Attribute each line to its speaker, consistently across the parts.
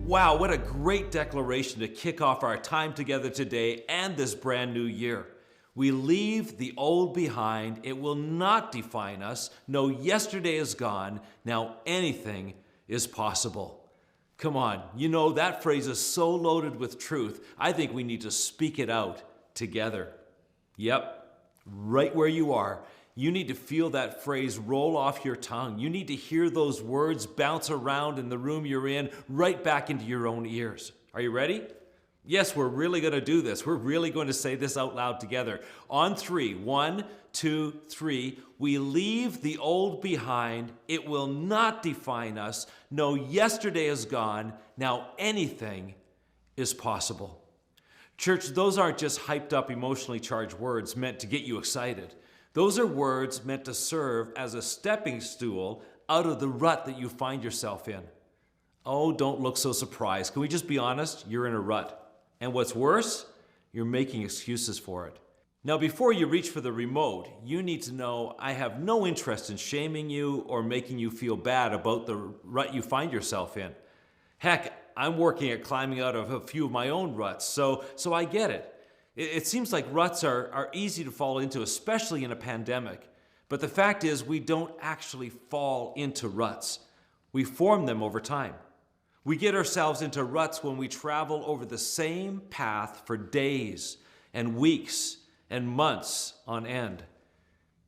Speaker 1: Wow, what a great declaration to kick off our time together today and this brand new year. We leave the old behind. It will not define us. No, yesterday is gone. Now anything is possible. Come on, you know that phrase is so loaded with truth. I think we need to speak it out together. Yep, right where you are. You need to feel that phrase roll off your tongue. You need to hear those words bounce around in the room you're in, right back into your own ears. Are you ready? Yes, we're really going to do this. We're really going to say this out loud together. On three. 1, 2, 3. We leave the old behind. It will not define us. No, yesterday is gone. Now anything is possible. Church, those aren't just hyped up, emotionally charged words meant to get you excited. Those are words meant to serve as a stepping stool out of the rut that you find yourself in. Oh, don't look so surprised. Can we just be honest? You're in a rut. And what's worse, you're making excuses for it. Now, before you reach for the remote, you need to know I have no interest in shaming you or making you feel bad about the rut you find yourself in. Heck, I'm working at climbing out of a few of my own ruts, so I get it. It seems like ruts are easy to fall into, especially in a pandemic. But the fact is, we don't actually fall into ruts. We form them over time. We get ourselves into ruts when we travel over the same path for days and weeks and months on end.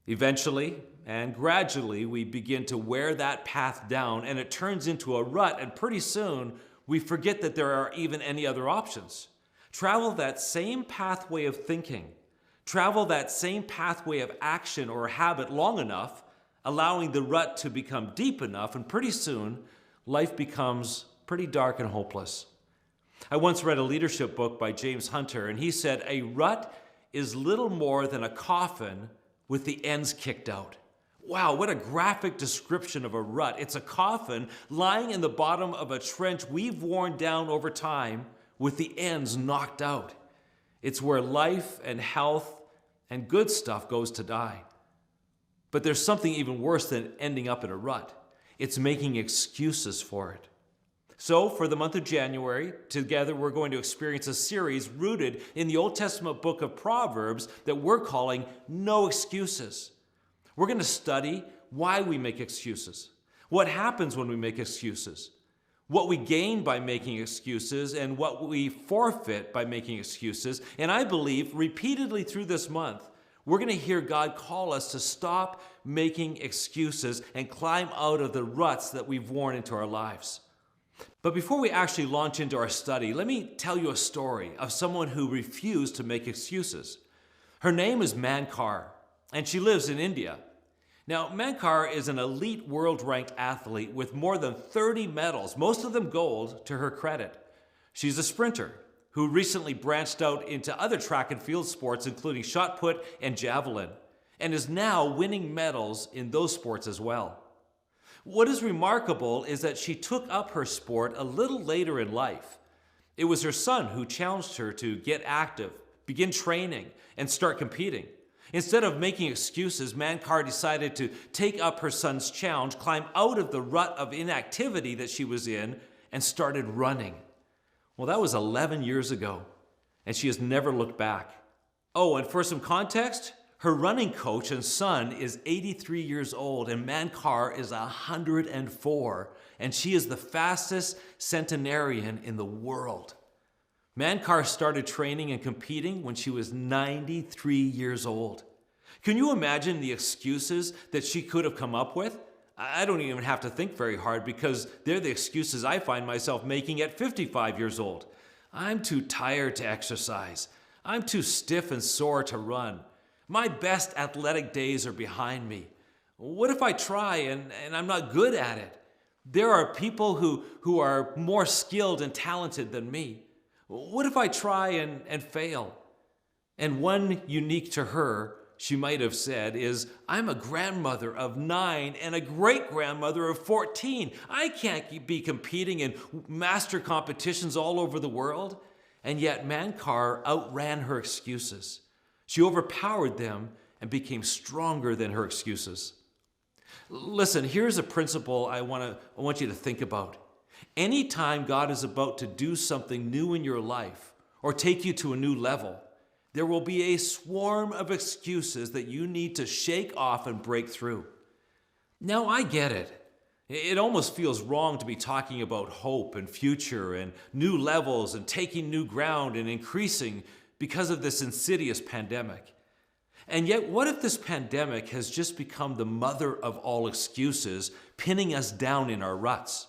Speaker 1: Eventually and gradually, we begin to wear that path down, and it turns into a rut, and pretty soon, we forget that there are even any other options. Travel that same pathway of thinking, travel that same pathway of action or habit long enough, allowing the rut to become deep enough, and pretty soon, life becomes pretty dark and hopeless. I once read a leadership book by James Hunter, and he said, a rut is little more than a coffin with the ends kicked out. Wow, what a graphic description of a rut. It's a coffin lying in the bottom of a trench we've worn down over time, with the ends knocked out. It's where life and health and good stuff goes to die. But there's something even worse than ending up in a rut. It's making excuses for it. So for the month of January, together we're going to experience a series rooted in the Old Testament book of Proverbs that we're calling No Excuses. We're going to study why we make excuses, what happens when we make excuses, what we gain by making excuses, and what we forfeit by making excuses. And I believe repeatedly through this month, we're going to hear God call us to stop making excuses and climb out of the ruts that we've worn into our lives. But before we actually launch into our study, let me tell you a story of someone who refused to make excuses. Her name is Mankar, and she lives in India. Now, Mankar is an elite world-ranked athlete with more than 30 medals, most of them gold, to her credit. She's a sprinter who recently branched out into other track and field sports, including shot put and javelin, and is now winning medals in those sports as well. What is remarkable is that she took up her sport a little later in life. It was her son who challenged her to get active, begin training, and start competing. Instead of making excuses, Mankar decided to take up her son's challenge, climb out of the rut of inactivity that she was in, and started running. Well, that was 11 years ago, and she has never looked back. Oh, and for some context, her running coach and son is 83 years old, and Mankar is 104, and she is the fastest centenarian in the world. Mankar started training and competing when she was 93 years old. Can you imagine the excuses that she could have come up with? I don't even have to think very hard because they're the excuses I find myself making at 55 years old. I'm too tired to exercise. I'm too stiff and sore to run. My best athletic days are behind me. What if I try and I'm not good at it? There are people who are more skilled and talented than me. What if I try and fail? And one unique to her, she might have said, is, I'm a grandmother of 9 and a great-grandmother of 14. I can't be competing in master competitions all over the world. And yet Mankar outran her excuses. She overpowered them and became stronger than her excuses. Listen, here's a principle I want you to think about. Anytime God is about to do something new in your life or take you to a new level, there will be a swarm of excuses that you need to shake off and break through. Now, I get it. It almost feels wrong to be talking about hope and future and new levels and taking new ground and increasing because of this insidious pandemic. And yet, what if this pandemic has just become the mother of all excuses, pinning us down in our ruts,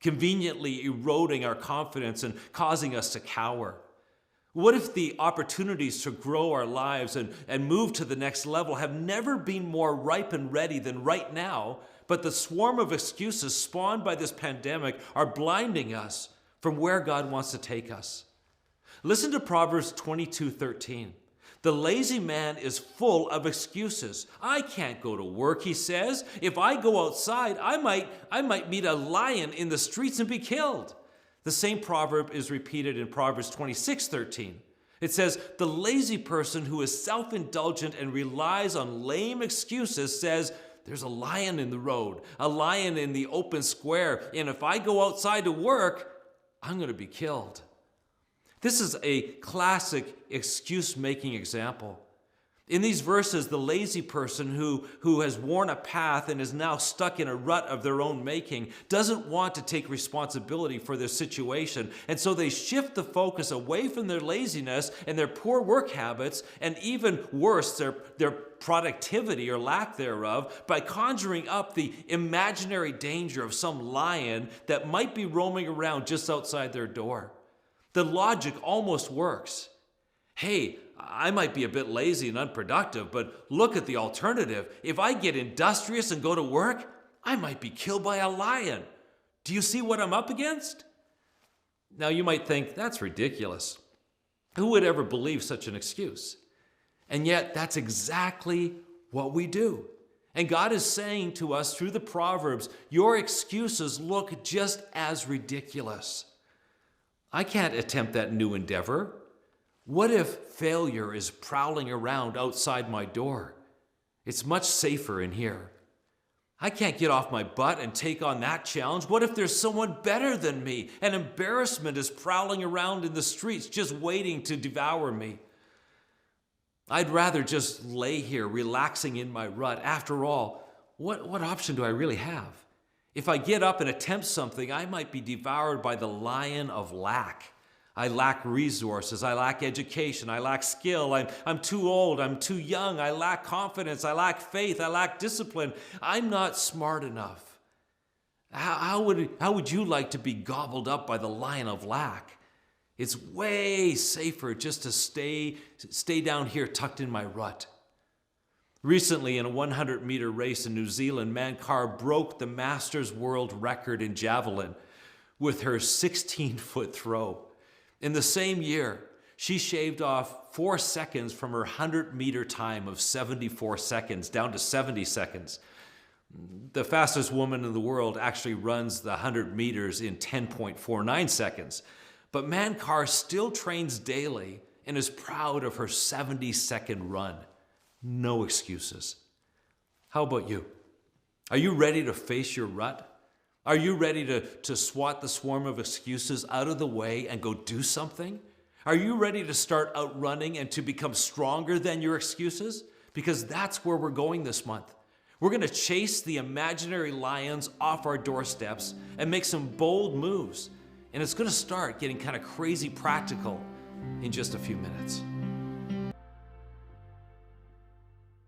Speaker 1: conveniently eroding our confidence and causing us to cower? What if the opportunities to grow our lives and move to the next level have never been more ripe and ready than right now, but the swarm of excuses spawned by this pandemic are blinding us from where God wants to take us? Listen to Proverbs 22:13. The lazy man is full of excuses. I can't go to work, he says. If I go outside, I might meet a lion in the streets and be killed. The same proverb is repeated in Proverbs 26:13. It says, the lazy person who is self-indulgent and relies on lame excuses says, there's a lion in the road, a lion in the open square, and if I go outside to work, I'm going to be killed. This is a classic excuse-making example. In these verses, the lazy person who has worn a path and is now stuck in a rut of their own making doesn't want to take responsibility for their situation. And so they shift the focus away from their laziness and their poor work habits, and even worse, their productivity or lack thereof, by conjuring up the imaginary danger of some lion that might be roaming around just outside their door. The logic almost works. Hey, I might be a bit lazy and unproductive, but look at the alternative. If I get industrious and go to work, I might be killed by a lion. Do you see what I'm up against? Now you might think, that's ridiculous. Who would ever believe such an excuse? And yet that's exactly what we do. And God is saying to us through the Proverbs, your excuses look just as ridiculous. I can't attempt that new endeavor. What if failure is prowling around outside my door? It's much safer in here. I can't get off my butt and take on that challenge. What if there's someone better than me and embarrassment is prowling around in the streets just waiting to devour me? I'd rather just lay here relaxing in my rut. After all, what option do I really have? If I get up and attempt something, I might be devoured by the lion of lack. I lack resources, I lack education, I lack skill, I'm too old, I'm too young, I lack confidence, I lack faith, I lack discipline. I'm not smart enough. How would you like to be gobbled up by the lion of lack? It's way safer just to stay down here tucked in my rut. Recently, in a 100-meter race in New Zealand, Mankar broke the Masters World Record in javelin with her 16-foot throw. In the same year, she shaved off 4 seconds from her 100-meter time of 74 seconds down to 70 seconds. The fastest woman in the world actually runs the 100 meters in 10.49 seconds. But Mankar still trains daily and is proud of her 70-second run. No excuses. How about you? Are you ready to face your rut? Are you ready to swat the swarm of excuses out of the way and go do something? Are you ready to start outrunning and to become stronger than your excuses? Because that's where we're going this month. We're going to chase the imaginary lions off our doorsteps and make some bold moves. And it's going to start getting kind of crazy practical in just a few minutes.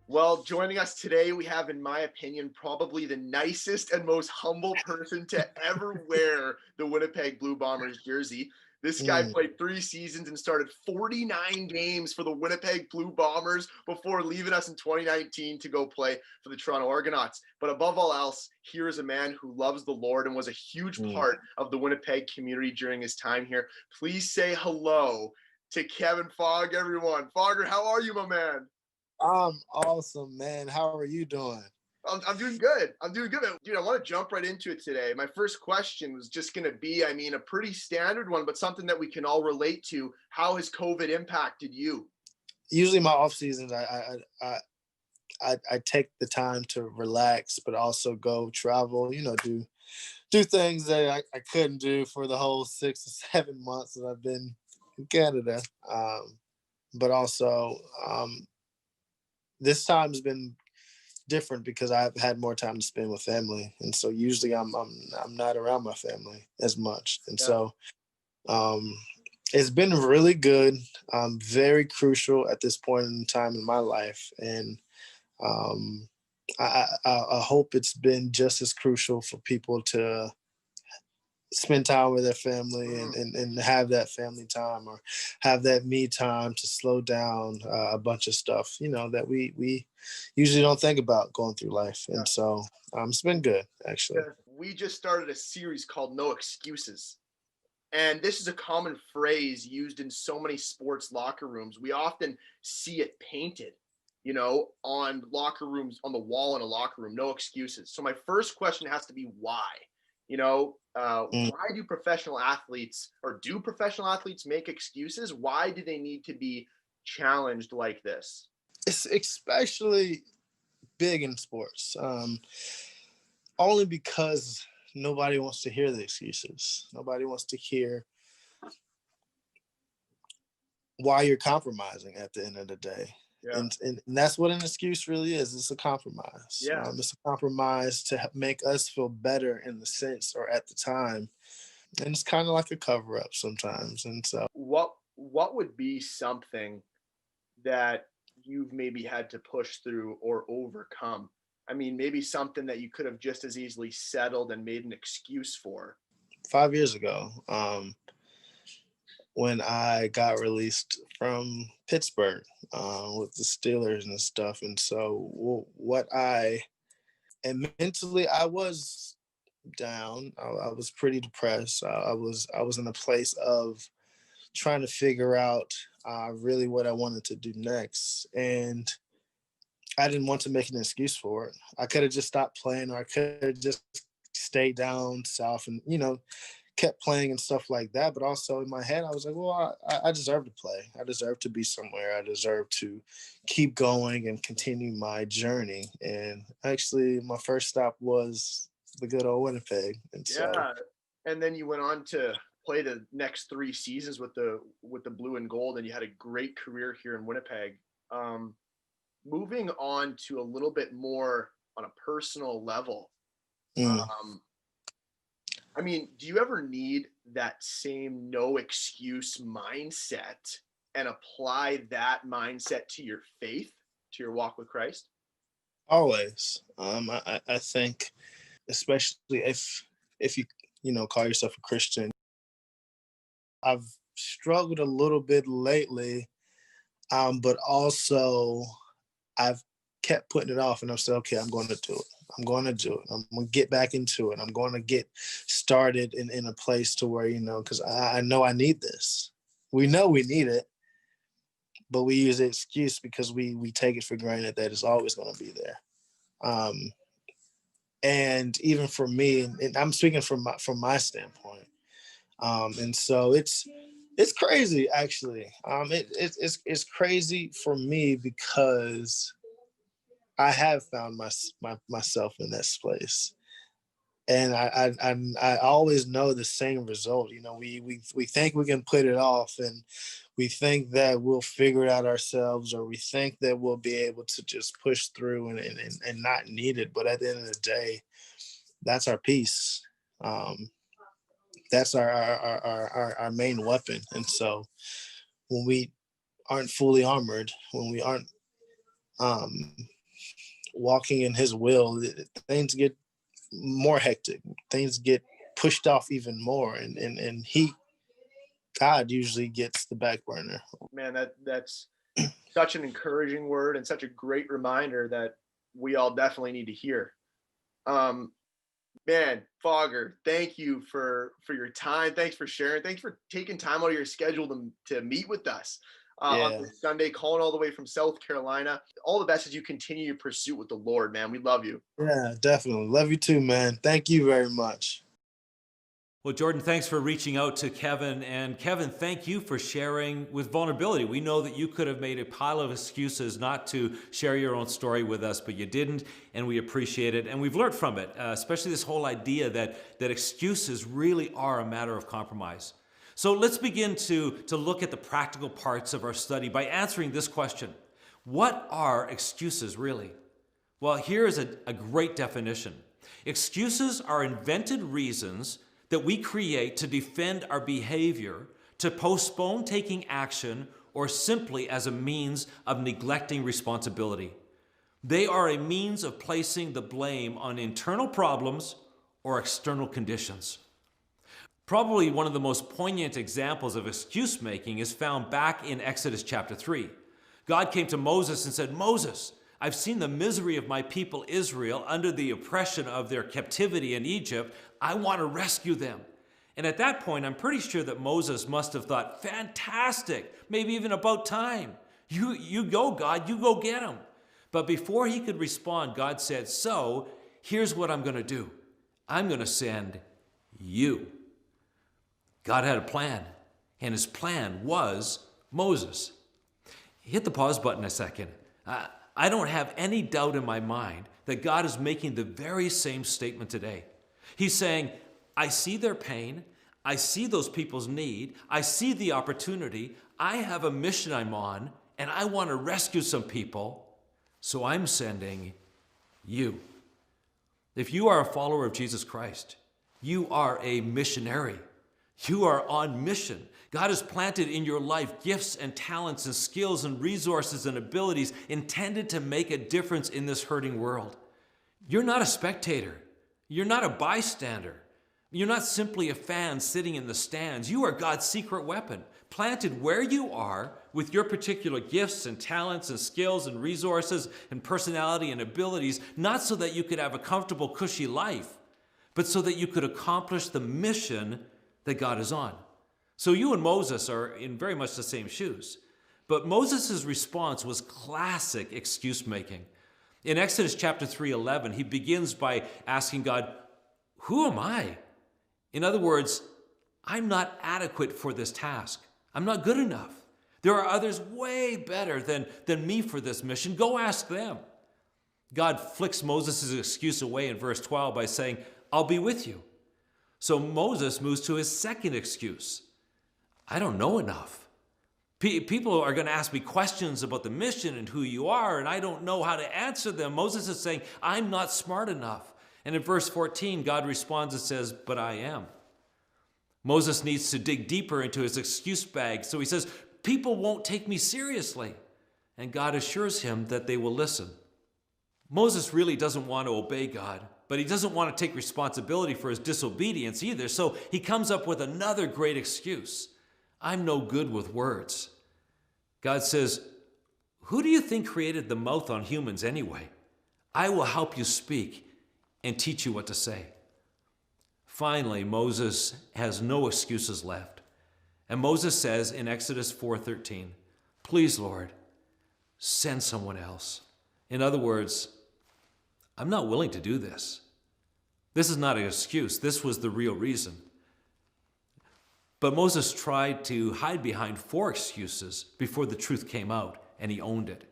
Speaker 2: Well, joining us today, we have, in my opinion, probably the nicest and most humble person to ever wear the Winnipeg Blue Bombers jersey. This guy played 3 seasons and started 49 games for the Winnipeg Blue Bombers before leaving us in 2019 to go play for the Toronto Argonauts. But above all else, here is a man who loves the Lord and was a huge part of the Winnipeg community during his time here. Please say hello to Kevin Fogg, everyone. Fogger, how are you, my man?
Speaker 3: I'm awesome, man. How are you doing?
Speaker 2: I'm doing good. Dude, I want to jump right into it today. My first question was just going to be, a pretty standard one, but something that we can all relate to. How has COVID impacted you?
Speaker 3: Usually my off seasons, I take the time to relax, but also go travel, do do things that I couldn't do for the whole 6 or 7 months that I've been in Canada. But also, this time's been different because I've had more time to spend with family, and so usually I'm not around my family as much, and
Speaker 2: Yeah.
Speaker 3: so um, it's been really good, very crucial at this point in time in my life, and um, I hope it's been just as crucial for people to spend time with their family and have that family time or have that me time to slow down a bunch of stuff, that we usually don't think about going through life.
Speaker 2: Yeah.
Speaker 3: And so it's been good, actually.
Speaker 2: We just started a series called No Excuses. And this is a common phrase used in so many sports locker rooms. We often see it painted, on locker rooms, on the wall in a locker room, no excuses. So my first question has to be why? Why do professional athletes, or do professional athletes make excuses? Why do they need to be challenged like this?
Speaker 3: It's especially big in sports, only because nobody wants to hear the excuses. Nobody wants to hear why you're compromising at the end of the day.
Speaker 2: Yeah.
Speaker 3: And that's what an excuse really is. It's a compromise.
Speaker 2: Yeah.
Speaker 3: It's a compromise to make us feel better in the sense or at the time. And it's kind of like a cover up sometimes. And so
Speaker 2: What would be something that you've maybe had to push through or overcome? I mean, maybe something that you could have just as easily settled and made an excuse for.
Speaker 3: 5 years ago, when I got released from Pittsburgh with the Steelers and stuff. And so and mentally I was down. I was pretty depressed. I was in a place of trying to figure out really what I wanted to do next. And I didn't want to make an excuse for it. I could have just stopped playing, or I could have just stayed down south and, kept playing and stuff like that. But also in my head, I was like, well, I deserve to play. I deserve to be somewhere. I deserve to keep going and continue my journey. And actually, my first stop was the good old Winnipeg. And so,
Speaker 2: Yeah. And then you went on to play the next 3 seasons with the blue and gold, and you had a great career here in Winnipeg. Moving on to a little bit more on a personal level. Um, I mean, do you ever need that same no excuse mindset and apply that mindset to your faith, to your walk with Christ?
Speaker 3: always, I think, especially if you call yourself a Christian. I've struggled a little bit lately, but also I've kept putting it off, and I'm saying, okay, I'm going to do it. I'm going to do it. I'm going to get back into it. I'm going to get started in a place to where, because I know I need this. We know we need it, but we use the excuse because we take it for granted that it's always going to be there. And even for me, and I'm speaking from my standpoint, and so it's crazy actually. It's crazy for me because I have found myself in this place, and I always know the same result. We think we can put it off, and we think that we'll figure it out ourselves, or we think that we'll be able to just push through and not need it. But at the end of the day, that's our peace. That's our main weapon. And so when we aren't fully armored, when we aren't um, walking in His will, things get more hectic. Things get pushed off even more, and God usually gets the back burner.
Speaker 2: Man, that's such an encouraging word and such a great reminder that we all definitely need to hear. Um, Man, Fogger, thank you for your time. Thanks for sharing. Thanks for taking time out of your schedule to meet with us on
Speaker 3: Yeah.
Speaker 2: this Sunday, calling all the way from South Carolina. All the best as you continue your pursuit with the Lord, man. We love you.
Speaker 3: Yeah, definitely. Love you too, man. Thank you very much.
Speaker 1: Well, Jordan, thanks for reaching out to Kevin. And Kevin, thank you for sharing with vulnerability. We know that you could have made a pile of excuses not to share your own story with us, but you didn't, and we appreciate it. And we've learned from it, especially this whole idea that excuses really are a matter of compromise. So let's begin to look at the practical parts of our study by answering this question. What are excuses really? Well, here is a great definition. Excuses are invented reasons that we create to defend our behavior, to postpone taking action, or simply as a means of neglecting responsibility. They are a means of placing the blame on internal problems or external conditions. Probably one of the most poignant examples of excuse making is found back in Exodus chapter 3. God came to Moses and said, "Moses, I've seen the misery of my people Israel under the oppression of their captivity in Egypt. I want to rescue them." And at that point, I'm pretty sure that Moses must have thought, fantastic, maybe even about time. You go, God, you go get them. But before he could respond, God said, so here's what I'm going to do. I'm going to send you. God had a plan, and his plan was Moses. Hit the pause button a second. I don't have any doubt in my mind that God is making the very same statement today. He's saying, I see their pain. I see those people's need. I see the opportunity. I have a mission I'm on, and I want to rescue some people, so I'm sending you. If you are a follower of Jesus Christ, you are a missionary. You are on mission. God has planted in your life gifts and talents and skills and resources and abilities intended to make a difference in this hurting world. You're not a spectator. You're not a bystander. You're not simply a fan sitting in the stands. You are God's secret weapon, planted where you are with your particular gifts and talents and skills and resources and personality and abilities, not so that you could have a comfortable, cushy life, but so that you could accomplish the mission that God is on. So you and Moses are in very much the same shoes. But Moses' response was classic excuse making. In Exodus chapter 3:11, he begins by asking God, who am I? In other words, I'm not adequate for this task. I'm not good enough. There are others way better than me for this mission. Go ask them. God flicks Moses' excuse away in verse 12 by saying, I'll be with you. So Moses moves to his second excuse. I don't know enough. People are going to ask me questions about the mission and who you are, and I don't know how to answer them. Moses is saying, I'm not smart enough. And in verse 14, God responds and says, but I am. Moses needs to dig deeper into his excuse bag. So he says, people won't take me seriously. And God assures him that they will listen. Moses really doesn't want to obey God, but he doesn't want to take responsibility for his disobedience either. So he comes up with another great excuse. I'm no good with words. God says, who do you think created the mouth on humans anyway? I will help you speak and teach you what to say. Finally, Moses has no excuses left. And Moses says in Exodus 4:13, please, Lord, send someone else. In other words, I'm not willing to do this. This is not an excuse. This was the real reason. But Moses tried to hide behind 4 excuses before the truth came out, and he owned it.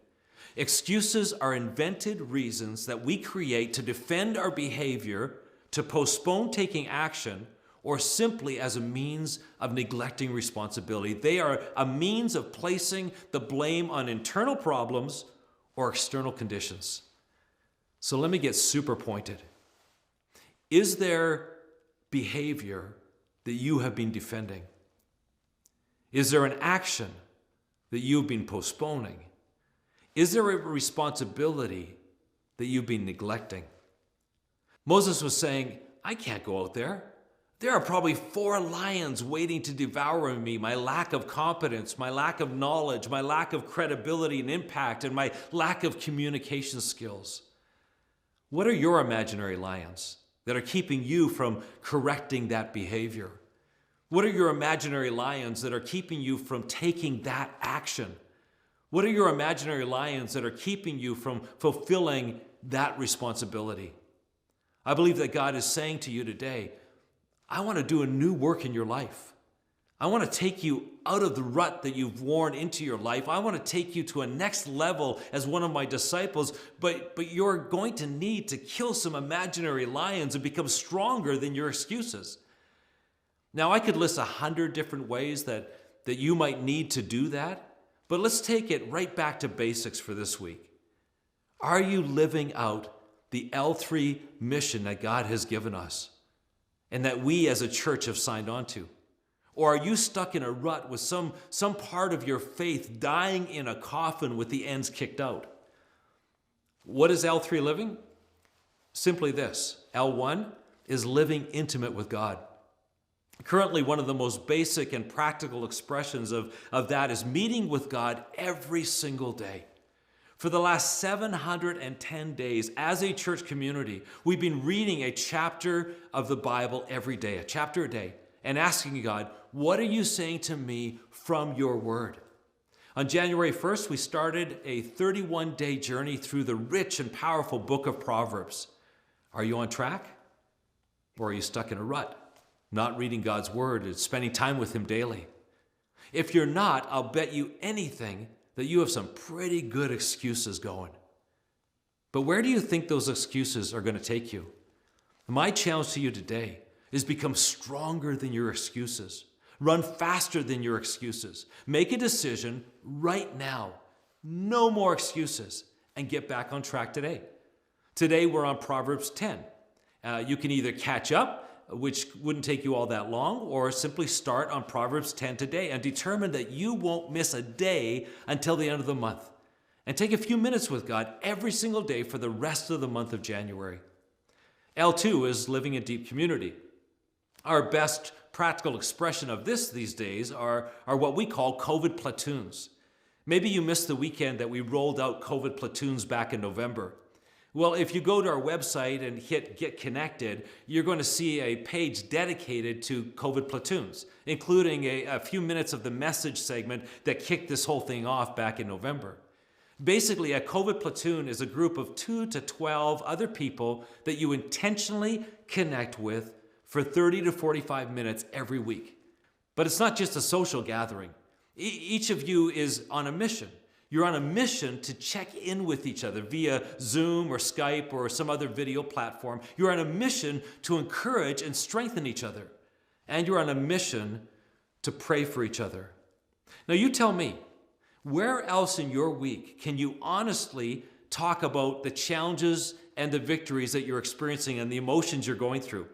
Speaker 1: Excuses are invented reasons that we create to defend our behavior, to postpone taking action, or simply as a means of neglecting responsibility. They are a means of placing the blame on internal problems or external conditions. So let me get super pointed. Is there behavior that you have been defending? Is there an action that you've been postponing? Is there a responsibility that you've been neglecting? Moses was saying, I can't go out there. There are probably 4 lions waiting to devour me. My lack of competence, my lack of knowledge, my lack of credibility and impact, and my lack of communication skills. What are your imaginary lions that are keeping you from correcting that behavior? What are your imaginary lions that are keeping you from taking that action? What are your imaginary lions that are keeping you from fulfilling that responsibility? I believe that God is saying to you today, I want to do a new work in your life. I want to take you out of the rut that you've worn into your life. I want to take you to a next level as one of my disciples, but you're going to need to kill some imaginary lions and become stronger than your excuses. Now, I could list 100 different ways that you might need to do that, but let's take it right back to basics for this week. Are you living out the L3 mission that God has given us and that we as a church have signed on to? Or are you stuck in a rut with some part of your faith dying in a coffin with the ends kicked out? What is L3 living? Simply this. L1 is living intimate with God. Currently, one of the most basic and practical expressions of that is meeting with God every single day. For the last 710 days, as a church community, we've been reading a chapter of the Bible every day, a chapter a day, and asking God, what are you saying to me from your word? On January 1st, we started a 31-day journey through the rich and powerful Book of Proverbs. Are you on track? Or are you stuck in a rut, not reading God's word and spending time with him daily? If you're not, I'll bet you anything that you have some pretty good excuses going. But where do you think those excuses are going to take you? My challenge to you today is become stronger than your excuses. Run faster than your excuses. Make a decision right now. No more excuses, and get back on track today. Today we're on Proverbs 10. You can either catch up, which wouldn't take you all that long, or simply start on Proverbs 10 today and determine that you won't miss a day until the end of the month. And take a few minutes with God every single day for the rest of the month of January. L2 is living in deep community. Our best practical expression of this these days are what we call COVID platoons. Maybe you missed the weekend that we rolled out COVID platoons back in November. Well, if you go to our website and hit Get Connected, you're going to see a page dedicated to COVID platoons, including a few minutes of the message segment that kicked this whole thing off back in November. Basically, a COVID platoon is a group of 2 to 12 other people that you intentionally connect with for 30 to 45 minutes every week. But it's not just a social gathering. Each of you is on a mission. You're on a mission to check in with each other via Zoom or Skype or some other video platform. You're on a mission to encourage and strengthen each other. And you're on a mission to pray for each other. Now you tell me, where else in your week can you honestly talk about the challenges and the victories that you're experiencing and the emotions you're going through?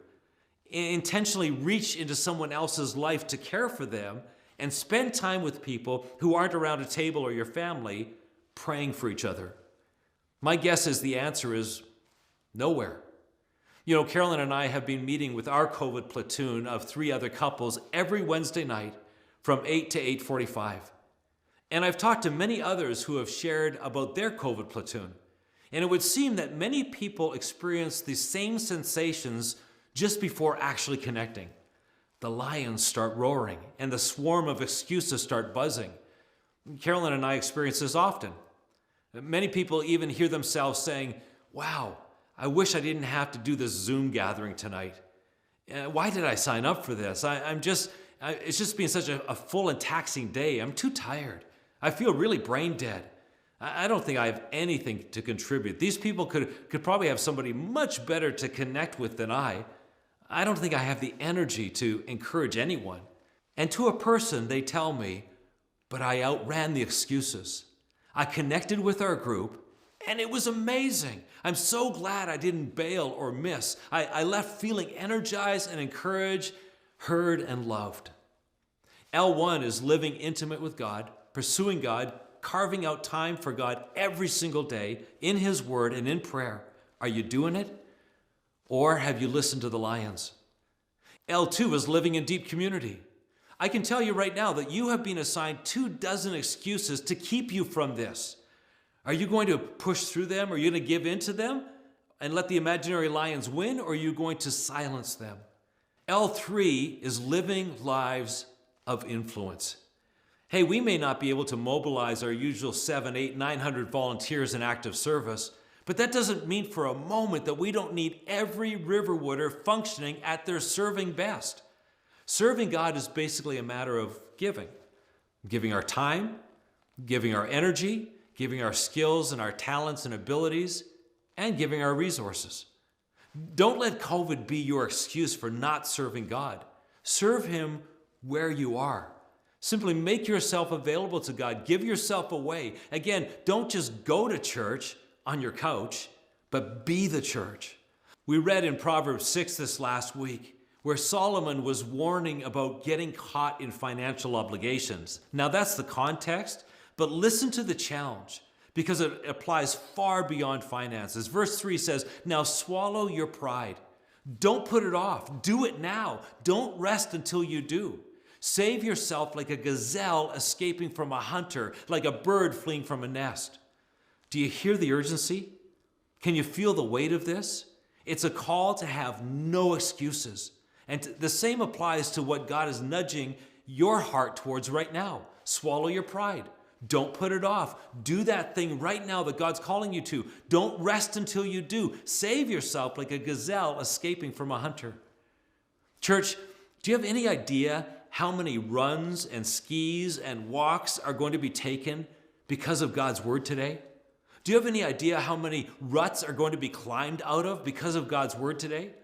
Speaker 1: Intentionally reach into someone else's life to care for them and spend time with people who aren't around a table or your family praying for each other? My guess is the answer is nowhere. You know, Carolyn and I have been meeting with our COVID platoon of 3 other couples every Wednesday night from 8 to 8:45. And I've talked to many others who have shared about their COVID platoon. And it would seem that many people experience the same sensations just before actually connecting. The lions start roaring and the swarm of excuses start buzzing. Carolyn and I experience this often. Many people even hear themselves saying, wow, I wish I didn't have to do this Zoom gathering tonight. Why did I sign up for this? It's just been such a full and taxing day. I'm too tired. I feel really brain dead. I don't think I have anything to contribute. These people could probably have somebody much better to connect with than I. I don't think I have the energy to encourage anyone. And to a person, they tell me, but I outran the excuses. I connected with our group, and it was amazing. I'm so glad I didn't bail or miss. I left feeling energized and encouraged, heard and loved. L1 is living intimate with God, pursuing God, carving out time for God every single day in His Word and in prayer. Are you doing it? Or have you listened to the lions? L2 is living in deep community. I can tell you right now that you have been assigned 24 excuses to keep you from this. Are you going to push through them? Are you going to give in to them and let the imaginary lions win? Or are you going to silence them? L3 is living lives of influence. Hey, we may not be able to mobilize our usual 700, 800, 900 volunteers in active service, But that doesn't mean for a moment that we don't need every Riverwooder functioning at their serving best. Serving God is basically a matter of giving. Giving our time, giving our energy, giving our skills and our talents and abilities, and giving our resources. Don't let COVID be your excuse for not serving God. Serve Him where you are. Simply make yourself available to God. Give yourself away. Again, don't just go to church on your couch, but be the church. We read in Proverbs 6 this last week, where Solomon was warning about getting caught in financial obligations. Now that's the context, but listen to the challenge, because it applies far beyond finances. Verse 3 says, "Now swallow your pride. Don't put it off. Do it now. Don't rest until you do. Save yourself like a gazelle escaping from a hunter, like a bird fleeing from a nest." Do you hear the urgency? Can you feel the weight of this? It's a call to have no excuses. And the same applies to what God is nudging your heart towards right now. Swallow your pride. Don't put it off. Do that thing right now that God's calling you to. Don't rest until you do. Save yourself like a gazelle escaping from a hunter. Church, do you have any idea how many runs and skis and walks are going to be taken because of God's word today? Do you have any idea how many ruts are going to be climbed out of because of God's word today?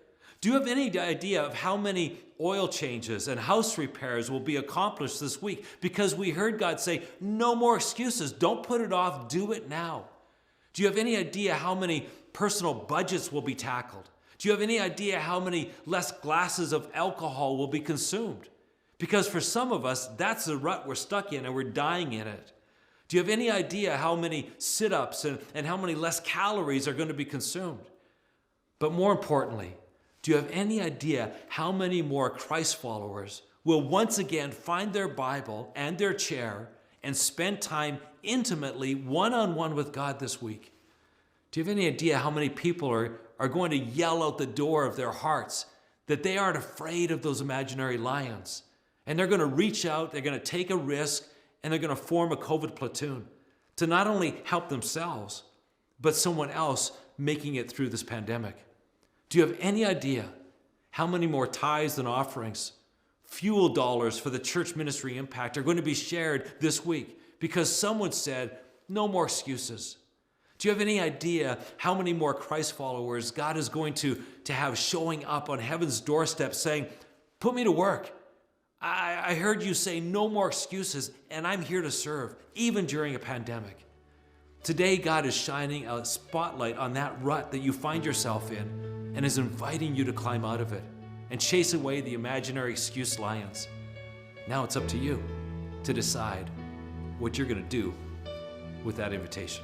Speaker 1: Do you have any idea of how many oil changes and house repairs will be accomplished this week because we heard God say, no more excuses, don't put it off, do it now? Do you have any idea how many personal budgets will be tackled? Do you have any idea how many less glasses of alcohol will be consumed? Because for some of us, that's the rut we're stuck in and we're dying in it. Do you have any idea how many sit-ups and how many less calories are going to be consumed? But more importantly, do you have any idea how many more Christ followers will once again find their Bible and their chair and spend time intimately one-on-one with God this week? Do you have any idea how many people are going to yell out the door of their hearts that they aren't afraid of those imaginary lions? And they're going to reach out, they're going to take a risk, and they're going to form a COVID platoon to not only help themselves, but someone else making it through this pandemic. Do you have any idea how many more tithes and offerings, fuel dollars for the church ministry impact are going to be shared this week because someone said, no more excuses? Do you have any idea how many more Christ followers God is going to have showing up on heaven's doorstep saying, put me to work. I heard you say no more excuses, and I'm here to serve, even during a pandemic. Today, God is shining a spotlight on that rut that you find yourself in and is inviting you to climb out of it and chase away the imaginary excuse lions. Now it's up to you to decide what you're going to do with that invitation.